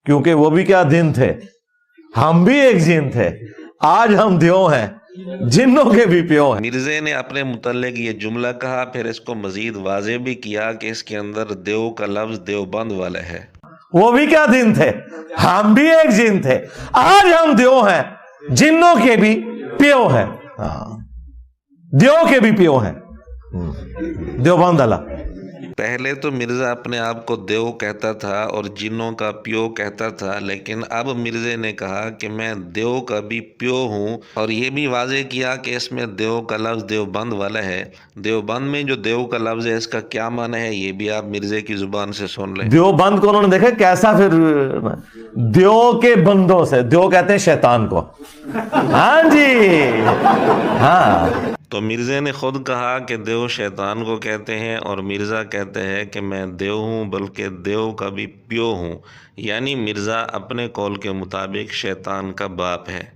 क्योंकि वो भी क्या दिन थे, हम भी एक जिन थे, आज हम देव हैं, जिन्नों के भी प्यो हैं। मिर्जे ने अपने मुतल्लिक ये जुमला कहा, फिर इसको मजीद वाज़े भी किया कि इसके अंदर देव का लफ्ज देवबंद वाला है। वो भी क्या दिन थे, हम भी एक जिन थे, आज हम देव हैं, जिन्नों के भी प्यो हैं। देव के भी प्यो हैं, देवबंद अला। पहले तो मिर्ज़ा अपने आप को देव कहता था और जिन्नों का प्यो कहता था, लेकिन अब मिर्ज़े ने कहा कि मैं देव का भी प्यो हूँ, और ये भी वाज़े किया कि इसमें देव का लफ्ज़ देवबंद वाला है। देवबंद में जो देव का लफ्ज़ है, इसका क्या माना है, ये भी आप मिर्ज़े की ज़ुबान से सुन लें। देवबंद को उन्होंने देखा कैसा, फिर देव के बंदों से, देव कहते हैं शैतान को। हाँ जी, हाँ। तो मिर्ज़े ने खुद कहा कि देव शैतान को कहते हैं, और मिर्ज़ा कहते हैं कि मैं देव हूँ बल्कि देव का भी प्यो हूँ, यानी मिर्ज़ा अपने कौल के मुताबिक शैतान का बाप है।